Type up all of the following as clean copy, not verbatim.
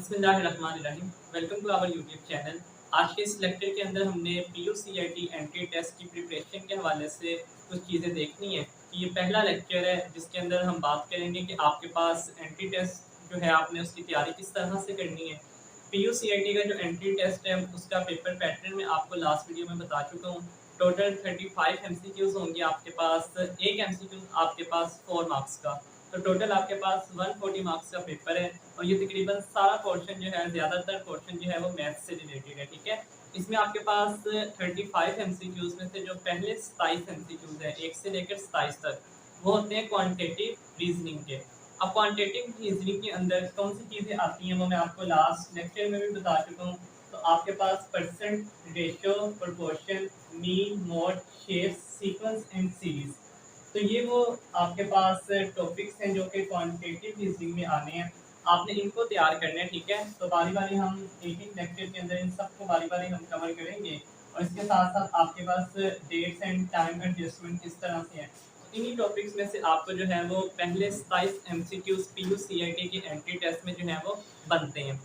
बिस्मिल्लाहिर्रहमानिर्रहीम। Welcome to our YouTube channel. आज के इस लेक्चर के अंदर हमने पीयूसीईटी एंट्री टेस्ट की प्रिपरेशन के हवाले से कुछ चीज़ें देखनी है कि ये पहला लेक्चर है जिसके अंदर हम बात करेंगे कि आपके पास एंट्री टेस्ट जो है आपने उसकी तैयारी किस तरह से करनी है। पीयूसीईटी का जो एंट्री टेस्ट है उसका पेपर पैटर्न मैं आपको लास्ट वीडियो में बता चुका हूँ। टोटल 35 एमसीक्यूज होंगे आपके पास, एक एमसीक्यू आपके पास 4 मार्क्स का, तो टोटल आपके पास 140 मार्क्स का पेपर है। और ये तकरीबन सारा पोर्शन जो है, ज़्यादातर पोर्शन जो है वो मैथ्स से रिलेटेड है, ठीक है। इसमें आपके पास 35 एमसीक्यूज में से जो पहले 27 एमसीक्यूज है 1 से लेकर 27 तक, वो होते हैं क्वांटिटेटिव रीजनिंग के। अब क्वांटिटेटिव रीजनिंग के अंदर कौन सी चीज़ें आती हैं वो मैं आपको लास्ट लेक्चर में भी बता चुका हूँ। तो आपके पास percent, ratio, proportion, mean, mode, shape, sequence and series, तो ये वो आपके पास टॉपिक्स हैं जो कि क्वांटिटेटिव रीजनिंग में आने हैं। आपने इनको तैयार करना है, ठीक है। तो बारी बारी हम एक एक लेक्चर के अंदर इन सबको बारी बारी हम कवर करेंगे। और इसके साथ साथ आपके पास डेट्स एंड टाइम एडजस्टमेंट किस तरह से है, तो इन्हीं टॉपिक्स में से आपको जो है वो पहले 27 एमसीक्यूज पीयूसीईटी के एंट्री टेस्ट में जो है वो बनते हैं।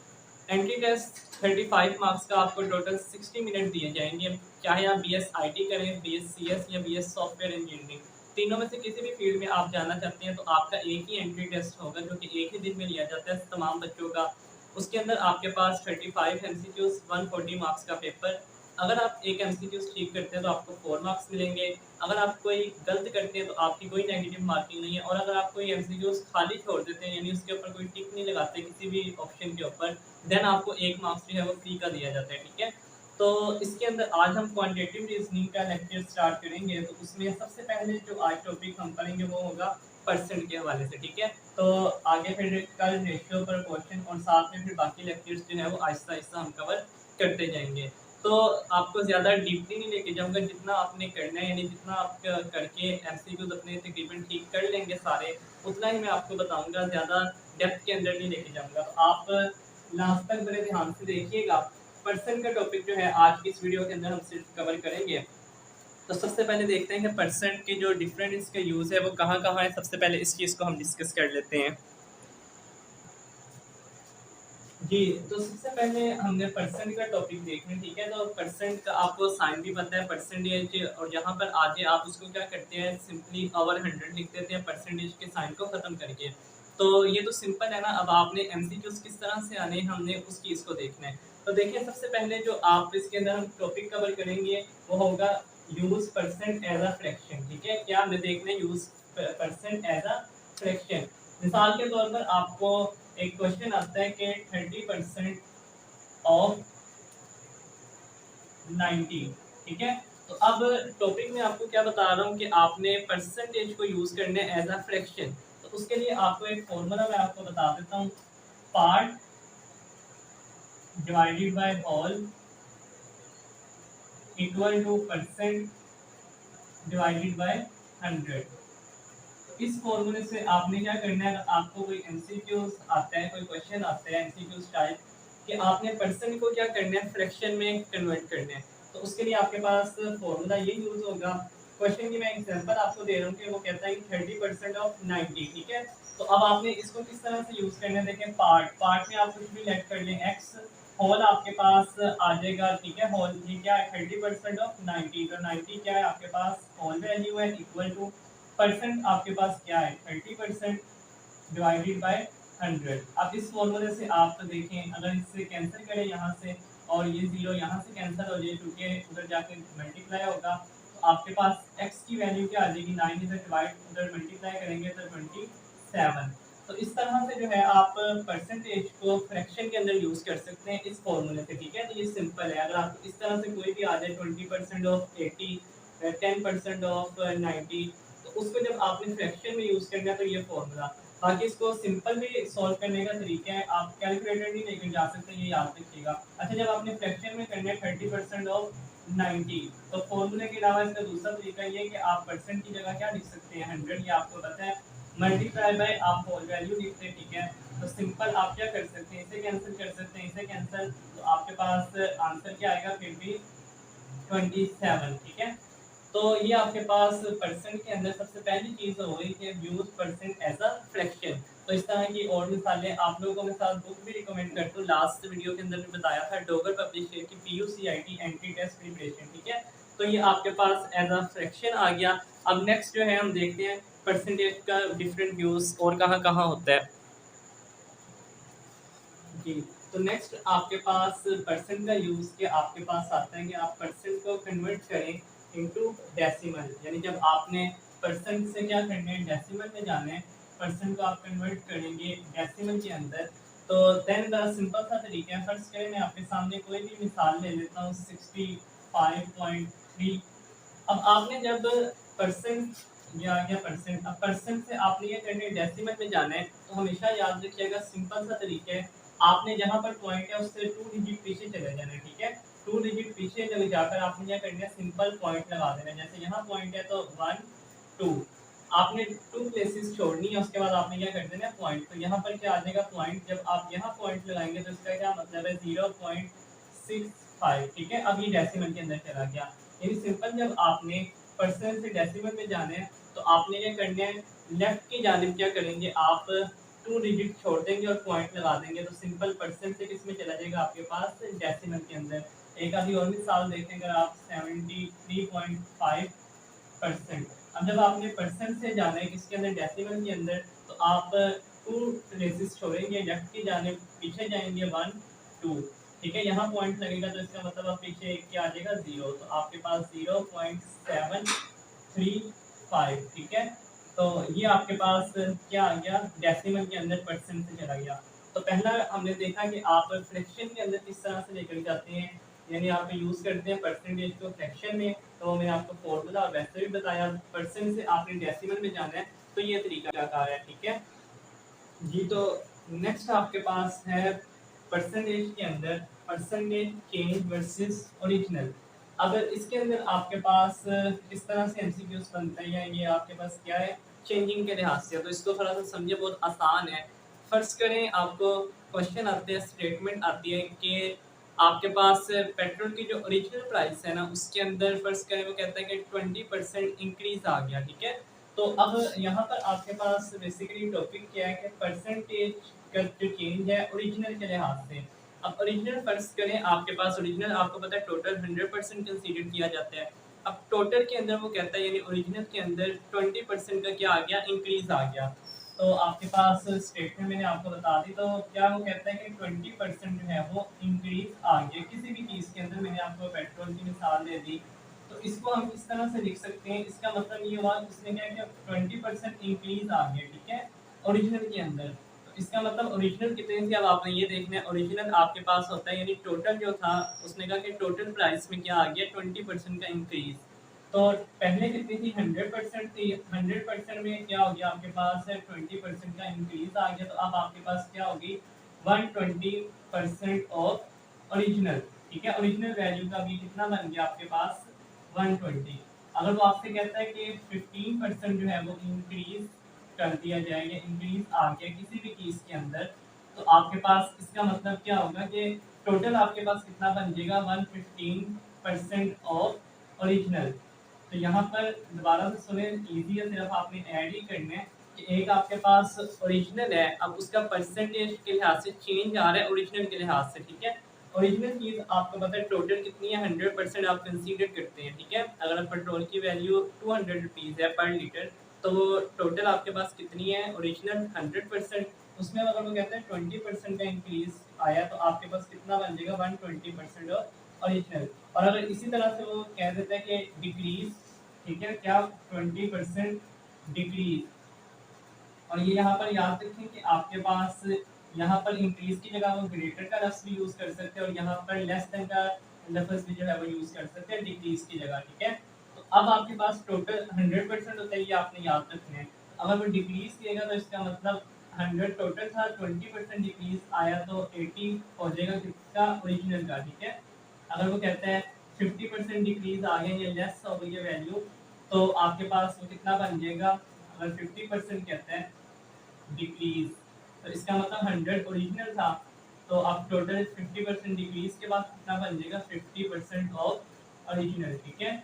एंट्री टेस्ट 35 मार्क्स का आपको टोटल 60 मिनट दिए जाएंगे। चाहे आप बीएस आईटी करें, बीएस सीएस या बीएस सॉफ्टवेयर इंजीनियरिंग, तीनों में से किसी भी फील्ड में आप जाना चाहते हैं तो आपका एक ही एंट्री टेस्ट होगा जो कि एक ही दिन में लिया जाता है तमाम बच्चों का। उसके अंदर आपके पास 35 एमसीक्यूज, 140 मार्क्स का पेपर। अगर आप एक एमसीक्यूज ठीक करते हैं तो आपको 4 मार्क्स मिलेंगे। अगर आप कोई गलत करते हैं तो आपकी कोई नेगेटिव मार्किंग नहीं है। और अगर आप कोई एमसीक्यूज खाली छोड़ देते हैं, यानी उसके ऊपर कोई टिक नहीं लगाते किसी भी ऑप्शन के ऊपर, देन आपको 1 मार्क्स जो है वो फ्री का दिया जाता है, ठीक है। तो इसके अंदर आज हम क्वांटिटेटिव रीजनिंग का लेक्चर स्टार्ट करेंगे। तो उसमें सबसे पहले जो आज टॉपिक हम पढ़ेंगे वो होगा परसेंट के हवाले से, ठीक है। तो आगे फिर कल रेशियो पर क्वेश्चन और साथ में फिर बाकी लेक्चर्स जो है वो आहिस्ता आहिस्ता हम कवर करते जाएंगे। तो आपको ज़्यादा डीपली नहीं लेके जाऊंगा, जितना आपने करना है, यानी जितना आप करके एमसीक्यूज अपने तकरीबन ठीक कर लेंगे सारे, उतना ही मैं आपको बताऊंगा, ज़्यादा डेप्थ के अंदर नहीं लेके जाऊंगा। तो आप लास्ट तक बड़े ध्यान से देखिएगा। पर्सन का टॉपिक जो है आज की इस वीडियो के अंदर हम सिर्फ कवर करेंगे। तो सबसे पहले देखते हैं कि परसेंट के जो डिफरेंट इसके यूज़ है वो कहाँ कहाँ है। सबसे पहले इस चीज़ को हम डिस्कस कर लेते हैं। जी, तो सबसे पहले हमने परसेंट का टॉपिक देखना है, ठीक है। तो परसेंट का आपको साइन भी पता है, परसेंटेज, और यहाँ पर आगे आप उसको क्या करते हैं, सिंपली ओवर 100 लिख देते हैं परसेंटेज के साइन को ख़त्म करके। तो ये तो सिंपल है ना। अब आपने एमसीक्यूज किस तरह से आने हैं हमने उस चीज़ को देखना है। तो देखिए, सबसे पहले जो आप इसके अंदर हम टॉपिक कवर करेंगे वो होगा use percent as a fraction, ठीक है। क्या हमने देखना है, use percent as a fraction. मिसाल के तौर पर आपको एक क्वेश्चन आता है कि 30% ऑफ 90, ठीक है। तो अब टॉपिक में आपको क्या बता रहा हूँ कि आपने परसेंटेज को यूज करना है एज अ फ्रैक्शन। तो उसके लिए आपको एक फॉर्मूला मैं आपको बता देता हूँ। Part divided by whole equal to percent divided by 100। इस फॉर्मूले से आपने क्या करना है, अगर आपको कोई एमसीक्यूज आता है, कोई क्वेश्चन आता है एमसीक्यूज टाइप, कि आपने परसेंट को क्या करना है, फ्रैक्शन में कन्वर्ट करना है। तो उसके लिए आपके पास फॉर्मूला ये यूज होगा। क्वेश्चन की मैं एग्जांपल आपको दे रहा हूँ कि वो कहता है कि 30% ऑफ 90, ठीक है। तो अब आपने इसको किस तरह से यूज करना है, देखें, पार्ट पार्ट में आप कुछ भी लेट कर लें, एक्स होल आपके पास आ जाएगा, ठीक है। होल ये क्या है, 30% ऑफ 90, तो 90 क्या है आपके पास, होल वैल्यू है, इक्वल टू परसेंट आपके पास क्या है, 30% डिवाइडेड बाय 100। अब इस फॉर्मूले से आप तो देखें, अगर इससे कैंसिल करें यहाँ से, और ये जीरो यहाँ से कैंसिल हो जाए क्योंकि उधर जाके मल्टीप्लाई होगा, तो आपके पास x की वैल्यू क्या आ जाएगी, 9 इधर डिवाइड उधर मल्टीप्लाई करेंगे तो 27। तो इस तरह से जो है आप परसेंटेज को फ्रैक्शन के अंदर यूज कर सकते हैं इस फॉर्मूले से, ठीक है। तो ये सिंपल है। अगर आपको इस तरह से कोई भी आ जाए 20% ऑफ 80, 10% ऑफ 90, तो उसको जब आपने फ्रैक्शन में यूज करना है तो ये फॉर्मूला। बाकी इसको सिंपल भी सॉल्व करने का तरीका है, आप कैलकुलेटर नहीं लेकर जा सकते, ये याद रखिएगा। अच्छा, जब आपने फ्रैक्शन में करना है 30% ऑफ 90, तो फॉर्मूले के अलावा इसका दूसरा तरीका ये है कि आप परसेंट की जगह क्या लिख सकते हैं, 100, ये आपको पता है, मल्टीप्लाई बाय आप होल वैल्यू लिखते हैं, ठीक है। तो सिंपल आप क्या कर सकते हैं, इसे कैंसिल कर सकते हैं, इसे कैंसिल, तो आपके पास आंसर क्या आएगा, फिर भी 27, ठीक है। तो ये आपके पास परसेंट के अंदर सबसे पहली चीज़ हो गई कि use percent as a fraction. तो इस तरह की और मिसालें आप लोगों को मैं साथ बुक भी रिकमेंड करता हूँ। लास्ट वीडियो के अंदर भी बताया था डोगर पब्लिशर की PUCIT एंट्री टेस्ट प्रिपरेशन, ठीक है। तो ये आपके पास एज अ फ्रैक्शन आ गया। अब नेक्स्ट जो है हम देखते हैं परसेंटेज का डिफरेंट यूज़ और कहाँ-कहाँ होता है। जी, तो नेक्स्ट आपके पास परसेंट का यूज़ के आपके पास आता है कि आप परसेंट को कन्वर्ट करें इनटू डेसिमल। यानी जब आपने परसेंट से क्या करना है, डेसिमल में जाना है, परसेंट को आप कन्वर्ट करेंगे डेसिमल के अंदर। तो देन द सिंपल सा तरीका है, फर्स्ट करें मैं आपके सामने कोई भी मिसाल ले लेता हूँ 65.3। अब आपने जब परसेंट या परसेंट, अब परसेंट से आपने ये करने डेसिमल में जाना है, तो हमेशा याद रखिएगा सिंपल सा तरीका है, आपने जहाँ पर पॉइंट है उससे 2 डिजिट पीछे चले जाना है, ठीक है। 2 डिजिट पीछे चले जाकर आपने क्या करना है, सिंपल पॉइंट लगा देना है। जैसे यहाँ पॉइंट है तो 1 2, आपने 2 प्लेसेस छोड़नी है, उसके बाद आपने क्या कर देना है पॉइंट। तो यहाँ पर क्या आ जाएगा पॉइंट, जब आप यहाँ पॉइंट लगाएंगे तो इसका क्या मतलब है 0.65, ठीक है। अब ये डेसिमल के अंदर चला गया। यानी सिंपल जब आपने परसेंट से डेसिमल में जाना है तो आपने क्या करना है, लेफ्ट की जानिब क्या करेंगे आप 2 डिजिट छोड़ देंगे और पॉइंट लगा देंगे, तो सिंपल परसेंट से किसमें चला जाएगा आपके पास डेसिमल के अंदर। एक आधी और मिसाल देखें, अगर आप 73.5%, अब जब आपने परसेंट से जाना है किसके अंदर, डेसिमल के अंदर, तो आप 2 प्लेसेस छोड़ेंगे, लेफ्ट की जानिब पीछे जाएंगे 1 2, ठीक है। यहाँ पॉइंट लगेगा तो इसका मतलब आप पीछे क्या आ जाएगा 0, तो आपके पास 0.735, ठीक है। तो ये आपके पास क्या आ गया, डेसिमल के अंदर परसेंट से चला गया। तो पहला हमने देखा कि आप फ्रैक्शन के अंदर किस तरह से लेकर जाते हैं, यानी आप यूज़ करते हैं परसेंटेज को फ्रैक्शन में। तो मैंने आपको फॉर्मूला वैसे भी बताया, परसेंट से आपने डेसिमल में जाना है, तो ये तरीका कार है, ठीक है जी। तो नेक्स्ट आपके पास है परसेंटेज के अंदर परसेंटेज चेंज वर्सेस ओरिजिनल। अगर इसके अंदर आपके पास इस तरह से एमसीक्यूज बनते हैं, या ये आपके पास क्या है चेंजिंग के लिहाज से, तो इसको थोड़ा सा समझे, बहुत आसान है। फर्ज करें आपको क्वेश्चन आते हैं, स्टेटमेंट आती है कि आपके पास पेट्रोल की जो ओरिजिनल प्राइस है ना, उसके अंदर फर्ज करें वो कहता है कि 20% इंक्रीज आ गया, ठीक है। तो अब यहाँ पर आपके पास बेसिकली टॉपिक क्या है कि परसेंटेज का जो चेंज है ओरिजिनल के लिहाज से। अब ओरिजिनल फर्ज करें आपके पास, ओरिजिनल आपको पता है टोटल 100% कंसीडर किया जाता है। अब टोटल के अंदर वो कहता है, यानी ओरिजिनल के अंदर 20% का क्या आ गया, इंक्रीज आ गया। तो आपके पास स्टेटमेंट मैंने आपको बता दी, तो क्या वो कहता है कि 20% जो है वो इंक्रीज आ गया किसी भी चीज़ के अंदर। मैंने आपको पेट्रोल की मिसाल दे दी, तो इसको हम इस तरह से लिख सकते हैं, इसका मतलब ये हुआ उसने क्या किया, 20% इंक्रीज आ गया, ठीक है, ओरिजिनल के अंदर। तो इसका मतलब ओरिजिनल कितने थी, अब आपने ये देखना है, ओरिजिनल आपके पास होता है, यानी टोटल जो था, उसने कहा कि टोटल प्राइस में क्या आ गया 20% का इंक्रीज। तो पहले कितनी थी, 100% थी, 100% में क्या हो गया आपके पास है 20% का इंक्रीज आ गया, तो अब आपके पास क्या होगी 120% ऑफ ओरिजिनल, ठीक है। ओरिजिनल वैल्यू का भी कितना बन गया आपके पास 120। अगर वो आपसे कहता है कि 15% जो है वो इंक्रीज कर दिया जाए, या इंक्रीज आ गया किसी भी चीज़ के अंदर, तो आपके पास इसका मतलब क्या होगा कि टोटल आपके पास कितना बन जाएगा 115% ऑफ ओरिजिनल। तो यहाँ पर दोबारा से सुने, इजी है, सिर्फ आपने ऐड ही करना है कि एक आपके पास ओरिजिनल है, अब उसका परसेंटेज के लिहाज से चेंज आ रहा है ओरिजिनल के लिहाज से, ठीक है। ओरिजिनल चीज़ आपको पता है टोटल कितनी है, 100% आप कंसीडर करते हैं, ठीक है। अगर पेट्रोल की वैल्यू 200 रुपीज़ है पर लीटर, तो वो टोटल आपके पास कितनी है ओरिजिनल 100%, उसमें अगर वो कहते हैं 20% का इंक्रीज आया, तो आपके पास कितना बन जाएगा 120% ओरिजिनल। और अगर इसी तरह से वो कह देता है कि डिक्रीज, ठीक है, क्या 20% डिक्रीज, और ये यहाँ पर याद रखें कि आपके पास यहाँ पर इंक्रीज की जगह वो ग्रेटर का लफ्ज भी यूज कर सकते हैं, और यहाँ पर लेस देन का लफ्ज भी जो है वो यूज कर सकते हैं डिक्रीज की जगह, ठीक है। तो अब आपके पास टोटल 100% होता है, ये आपने याद रखना है। अगर वो डिक्रीज किएगा तो इसका मतलब 100 टोटल था, 20% डिक्रीज आया तो 80 हो जाएगा किसका, ओरिजिनल का, ठीक है। अगर वो कहता है 50% डिक्रीज आ गया या लेस हो गई है वैल्यू, तो आपके पास वो कितना बन जाएगा, अगर 50% कहता है डिक्रीज, तो इसका मतलब 100 ओरिजिनल था, तो आप टोटल 50% डिक्रीज के बाद कितना बन जाएगा 50% ऑफ ओरिजिनल, ठीक है।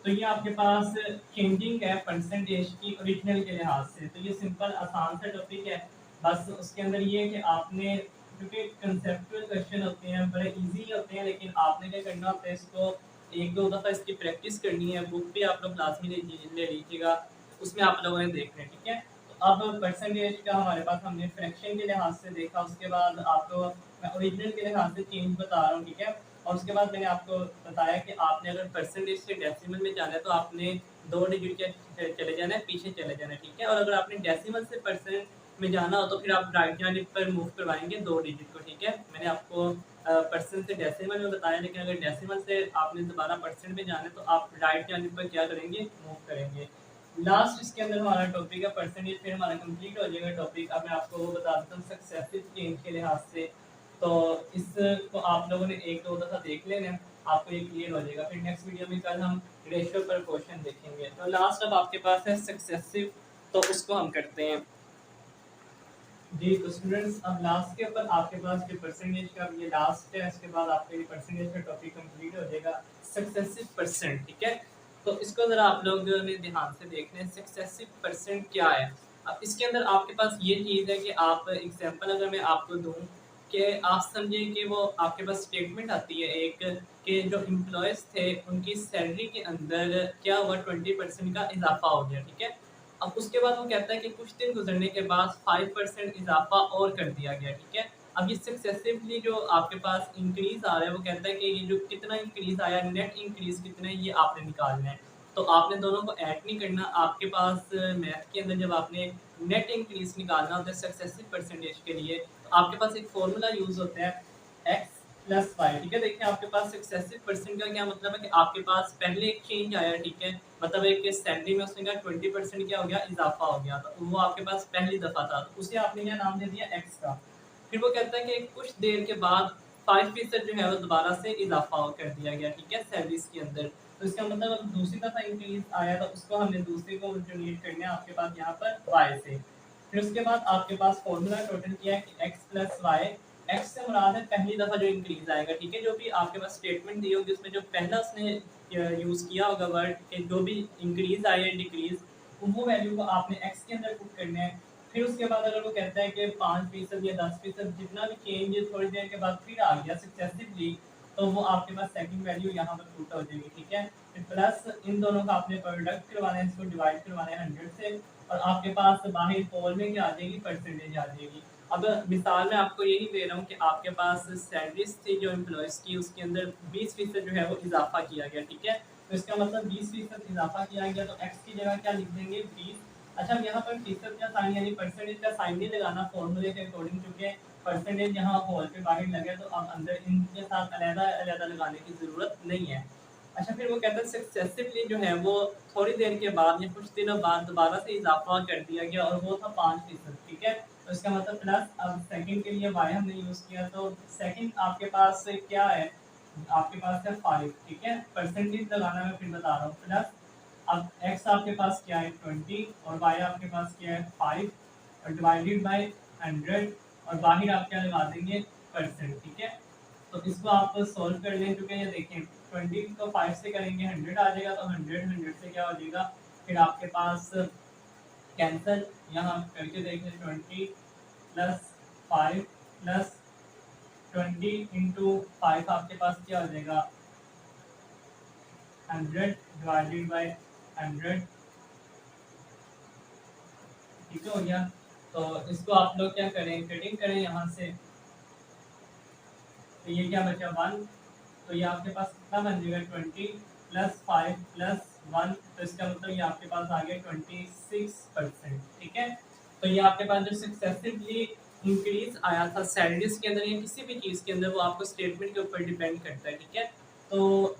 तो तो ये आपके पास चेंजिंग है परसेंटेज की ओरिजिनल के लिहाज से। तो ये सिंपल आसान सा टॉपिक है। बस उसके अंदर ये है कि आपने, क्योंकि कंसेप्चुअल क्वेश्चन होते हैं बड़े इजी होते हैं, लेकिन आपने क्या करना होता है, इसको एक दो दफ़ा इसकी प्रैक्टिस करनी है। बुक भी आप लोग क्लास में ले लीजिएगा, उसमें आप लोगों ने देखना है, ठीक है। तो अब परसेंटेज का हमारे पास हमने फ्रैक्शन के लिहाज से देखा, उसके बाद आपको मैं ओरिजिनल के लिहाज से चेंज बता रहा हूँ, ठीक है। और उसके बाद मैंने आपको बताया कि आपने अगर परसेंटेज से डेसिमल में जाना है तो आपने 2 डिजिट के चले जाना है, पीछे चले जाना है, ठीक है। और अगर आपने डेसिमल से परसेंट में जाना हो तो फिर आप राइट जानिब पर मूव करवाएँगे 2 डिजिट को, ठीक है। मैंने आपको परसेंट से डेसिमल में बताया, लेकिन अगर डेसिमल से आपने दोबारा परसेंट में जाना है तो आप राइट जानिब पर क्या करेंगे, मूव करेंगे। लास्ट इसके अंदर हमारा टॉपिक है परसेंटेज, फिर हमारा कंप्लीट हो जाएगा टॉपिक। अब मैं आपको वो बता देता हूँ सक्सेसिव चेंज के लिहाज से। तो इसको आप लोगों ने एक दो दफ़ा देख लेना, आपको ये क्लियर हो जाएगा। फिर नेक्स्ट वीडियो में कल हम रेशियो पर क्वेश्चन देखेंगे। तो लास्ट अब आपके पास है सक्सेसिव, तो उसको हम करते हैं जी। तो स्टूडेंट्स अब लास्ट के ऊपर आपके पास जो परसेंटेज का ये लास्ट है, इसके बाद आपका ये परसेंटेज का टॉपिक कंप्लीट हो जाएगा, सक्सेसिव परसेंट, ठीक है। तो इसको ज़रा आप लोग ने ध्यान से देखना है, सक्सेसिव परसेंट क्या है। अब इसके अंदर आपके पास ये चीज़ है कि आप एग्जांपल अगर मैं आपको दूँ कि आप समझें कि वो आपके पास स्टेटमेंट आती है एक, कि जो एम्प्लॉयज़ थे उनकी सैलरी के अंदर क्या हुआ, 20% का इज़ाफ़ा हो गया, ठीक है। अब उसके बाद वो कहता है कि कुछ दिन गुजरने के बाद 5% इज़ाफ़ा और कर दिया गया, ठीक है। अब ये सक्सेसिवली जो आपके पास इंक्रीज़ आ रहा है, वो कहता है कि ये जो कितना इंक्रीज़ आया, नेट इंक्रीज़ कितना है, ये आपने निकालना है। तो आपने दोनों को ऐड नहीं करना, आपके पास मैथ के अंदर जब आपने नेट इंक्रीज़ निकालना होता है सक्सेसिव परसेंटेज के लिए, तो आपके पास एक फ़ॉर्मूला यूज़ होता है x प्लस वाई, ठीक है। देखिए आपके पास सक्सेसिव परसेंट का क्या मतलब है कि आपके पास पहले एक चेंज आया, ठीक है। मतलब एक सैलरी में उसने कहा 20% क्या हो गया, इज़ाफ़ा हो गया, तो वो आपके पास पहली दफ़ा था, तो उसे आपने क्या नाम दे दिया, x का। फिर वो कहता है कि कुछ देर के बाद 5% जो है वो दोबारा से इज़ाफ़ा कर दिया गया, ठीक है, सैलरीज़ के अंदर। तो इसका मतलब अब दूसरी दफ़ा इंक्रीज़ आया, तो उसको हमने दूसरे को जो नीड करना है आपके पास यहाँ पर y से। फिर उसके बाद आपके पास फ़ॉर्मूला टोटल किया है कि x प्लस वाई, एक्स से मुराद है पहली दफ़ा जो इंक्रीज़ आएगा, ठीक है। जो भी आपके पास स्टेटमेंट दी होगी उसमें जो पहला उसने यूज़ किया होगा वर्ड, कि जो भी इंक्रीज़ आया या डिक्रीज़, वो वैल्यू को आपने एक्स के अंदर पुट करना है। फिर उसके बाद अगर वो कहता है कि 5% या 10% जितना भी चेंज थोड़ी देर के बाद फिर आ गया सक्सेसिवली, तो वो आपके पास सेकंड वैल्यू यहाँ पर पुट हो जाएगी, ठीक है। फिर प्लस इन दोनों का आपने प्रोडक्ट करवाना है, इसको डिवाइड करवाना है 100 से, और आपके पास बाहर पोल में क्या आ जाएगी, परसेंटेज आ जाएगी। अब मिसाल मैं आपको यही दे रहा हूँ कि आपके पास सैलरीज थी जो एम्प्लॉयज़ की, उसके अंदर 20% जो है वो इजाफा किया गया, ठीक है। तो इसका मतलब 20% इजाफा किया गया, तो एक्स की जगह क्या लिख देंगे, 20। अच्छा, अब यहाँ पर फीसद का साइन यानी परसेंटेज का साइन नहीं लगाना फॉर्मूले के अकॉर्डिंग, क्योंकि परसेंटेज यहाँ होल पे बाहर लगे, तो अब अंदर इनके साथ अलग-अलग लगाने की ज़रूरत नहीं है। अच्छा, फिर वो कहता है सक्सेसिवली जो है वो थोड़ी देर के बाद या कुछ दिनों बाद दोबारा से इजाफा कर दिया गया, और वो था 5%, ठीक है। तो इसका मतलब प्लस, अब सेकंड के लिए वाई हमने यूज़ किया, तो सेकंड आपके पास क्या है, आपके पास है 5, ठीक है। परसेंटेज लगाना मैं फिर बता रहा हूँ, प्लस अब x आपके पास क्या है 20, और y आपके पास क्या है 5, और डिवाइडेड बाय 100, और बाहर आप क्या लगा देंगे, परसेंट, ठीक है। तो इसको आप सॉल्व कर लें, क्योंकि ये देखें 20 को 5 से करेंगे 100 आ जाएगा, तो 100 से क्या हो जाएगा, फिर आपके पास कैंसल, यहाँ करके देखें 20 प्लस 5 प्लस 20 इंटू 5 आपके पास क्या हो जाएगा, 100 डिवाइडेड बाय 100, ठीक हो गया। तो इसको आप लोग क्या करें, कटिंग करें यहाँ से, तो ये क्या बचा 1, तो ये आपके पास कितना बन जाएगा 20 प्लस 5 प्लस 1, तो इसका मतलब ये आपके पास आ गया 26%, ठीक है। तो ये आपके पास जो सक्सेसिवली इंक्रीज आया था सैलरीज के अंदर या किसी भी चीज़ के अंदर, वो आपको स्टेटमेंट के ऊपर डिपेंड करता है, ठीक है। तो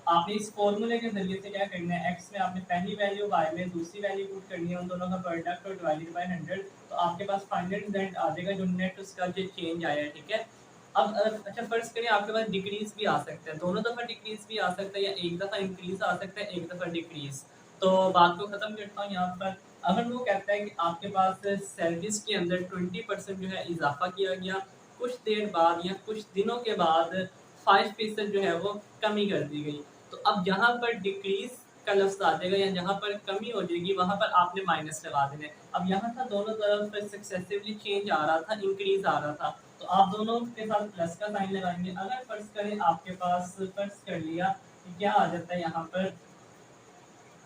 आपने इस फॉर्मूले के जरिए से क्या करना है, एक्स में आपने पहली वैल्यू, वाई में दूसरी वैल्यू पुट करनी है, उन दोनों का प्रोडक्ट और डिवाइडेड बाय 100, तो आपके पास फाइनल रिजल्ट आ जाएगा जो नेट उसका जो चेंज आया है, ठीक है। अब अच्छा फ़र्ज़ करें आपके पास डिक्रीज़ भी आ सकता है, दोनों दफ़ा डिक्रीज़ भी आ सकता है, या एक दफ़ा इंक्रीज़ आ सकता है, एक दफ़ा डिक्रीज़। तो बात को ख़त्म करता हूँ यहाँ पर। अगर वो कहता है कि आपके पास सैलरीज़ के अंदर 20% जो है इज़ाफ़ा किया गया, कुछ देर बाद या कुछ दिनों के बाद 5% जो है वो कमी कर दी गई। तो अब यहाँ पर डिक्रीज़ का लफ्ज़ आ जाएगा या जहाँ पर कमी हो जाएगी वहाँ पर आपने माइनस लगा देना है। अब यहाँ था दोनों तरफ सक्सेसिवली चेंज आ रहा था, इंक्रीज़ आ रहा था, तो आप दोनों के साथ प्लस का साइन लगाएँगे। अगर फ़र्ज़ करें आपके पास फ़र्ज़ कर लिया कि क्या आ जाता है यहाँ पर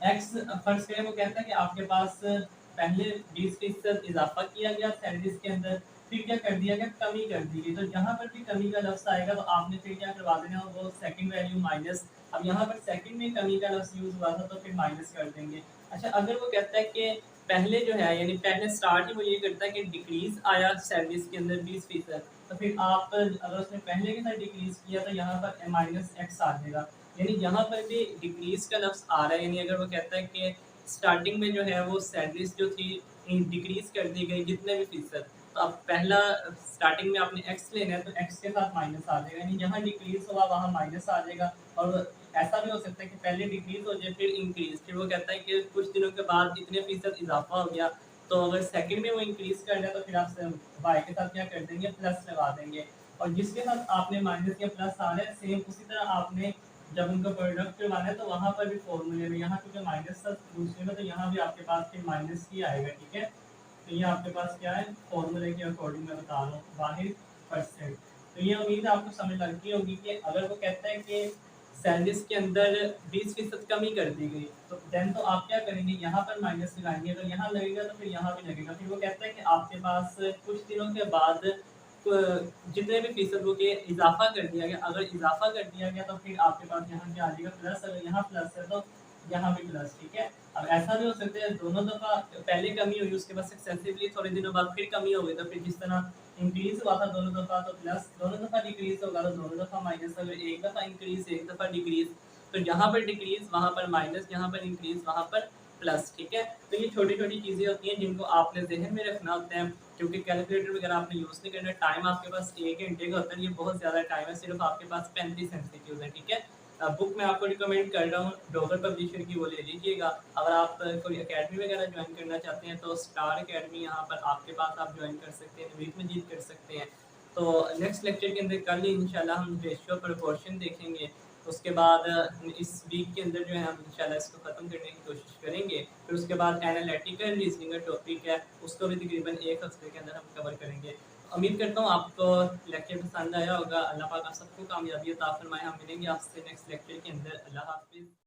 एक्स, फ़र्ज़ करें वो कहता है कि आपके पास पहले 20% इज़ाफ़ा किया गया सैलरीज़ के अंदर, फिर क्या कर दिया गया, कमी कर दी गई। तो जहाँ पर भी कमी का लफ्ज़ आएगा तो आपने फिर क्या करवा देना, वो सेकंड वैल्यू माइनस। अब यहाँ पर सेकंड में कमी का लफ्ज़ यूज़ हुआ था तो फिर माइनस कर देंगे। अच्छा, अगर वो कहता है कि पहले जो है यानी पहले स्टार्ट ही वो ये करता है कि डिक्रीज़ आया सैलरीज़ के अंदर 20%, तो फिर आप अगर उसने पहले के साथ डिक्रीज़ किया तो यहाँ पर माइनस एक्स आ जाएगा। यानी यहाँ पर भी डिक्रीज़ का लफ्ज़ आ रहा है, यानी अगर वो कहता है कि स्टार्टिंग में जो है वो सैलरीज़ जो थी डिक्रीज़ कर दी गई जितने भी फ़ीसद, तो अब पहला स्टार्टिंग में आपने एक्स लेना है तो एक्स के साथ माइनस आ जाएगा, यानी जहाँ डिक्रीज़ हुआ वहाँ माइनस आ जाएगा। और ऐसा भी हो सकता है कि पहले डिक्रीज़ हो जाए फिर इंक्रीज़, फिर वो कहता है कि कुछ दिनों के बाद इतने फ़ीसद इज़ाफ़ा हो गया, तो अगर सेकंड में वो इंक्रीज़ कर रहा है तो फिर आप वाई के साथ क्या कर देंगे, प्लस लगा देंगे। और जिसके साथ आपने माइनस या प्लस आ रहा है सेम उसी तरह आपने जब उनका प्रोडक्ट करवाना है तो वहाँ पर भी फॉर्मूले में यहाँ क्योंकि माइनस था दूसरे में, तो यहाँ भी आपके पास फिर माइनस ही आएगा, ठीक है। तो ये आपके पास क्या है, फॉर्मूले के अकॉर्डिंग मैं बता रहा हूँ, वाहिद परसेंट। तो ये उम्मीद आपको समझ लगती होगी कि अगर वो कहता है कि सैलरीज के अंदर 20% कमी कर दी गई, तो देन तो आप क्या करेंगे, यहाँ पर माइनस लगाएंगे, अगर यहाँ लगेगा तो फिर यहाँ भी लगेगा। फिर वो कहता है कि आपके पास कुछ दिनों के बाद जितने भी फीसद वो के इज़ाफ़ा कर दिया गया, अगर इज़ाफ़ा कर दिया गया तो फिर आपके पास यहाँ क्या आ जाएगा, प्लस। अगर यहाँ प्लस है तो यहाँ भी प्लस, ठीक है। अब ऐसा भी हो सकता है दोनों दफ़ा पहले कमी हुई उसके बाद सक्सेसिवली थोड़े दिनों बाद फिर कमी हो गई, तो फिर जिस तरह इंक्रीज़ हुआ था दोनों दफ़ा तो प्लस, दोनों दफ़ा डिक्रीज़ होगा तो दोनों दफ़ा माइनस, अगर एक दफ़ा इंक्रीज़ एक दफ़ा डिक्रीज़, तो जहाँ पर डिक्रीज़ वहाँ पर माइनस, जहाँ पर इंक्रीज़ वहाँ पर प्लस, ठीक है। तो ये छोटी-छोटी चीज़ें होती हैं जिनको आपने ज़हन में रखना होता है, क्योंकि कैलकुलेटर वगैरह आपने यूज़ नहीं करना। टाइम आपके पास 1 घंटे का होता है, ये बहुत ज़्यादा टाइम है, सिर्फ़ आपके पास 35 एमसीक्यूज़ हैं, ठीक है। बुक मैं आपको रिकमेंड कर रहा हूँ, डोगर पब्लिशर की, वो ले लीजिएगा। अगर आप कोई अकेडमी वगैरह जॉइन करना चाहते हैं तो स्टार अकेडमी यहाँ पर आपके पास आप जॉइन कर सकते हैं, नवीद मजीद कर सकते हैं। तो नेक्स्ट लेक्चर के अंदर कल इंशाल्लाह हम रेशियो प्रोपोर्शन देखेंगे। उसके बाद इस वीक के अंदर जो है हम इंशाल्लाह इसको ख़त्म करने की कोशिश करेंगे। फिर उसके बाद एनालिटिकल रीजनिंग का टॉपिक है, उसको भी तकरीबन 1 हफ्ते के अंदर हम कवर करेंगे। उम्मीद करता हूँ आपको लेक्चर पसंद आया होगा। अल्लाह पाक आप सबको कामयाबी अता फरमाए। हम मिलेंगे आपसे नेक्स्ट लेक्चर के अंदर। अल्लाह हाफ़िज़।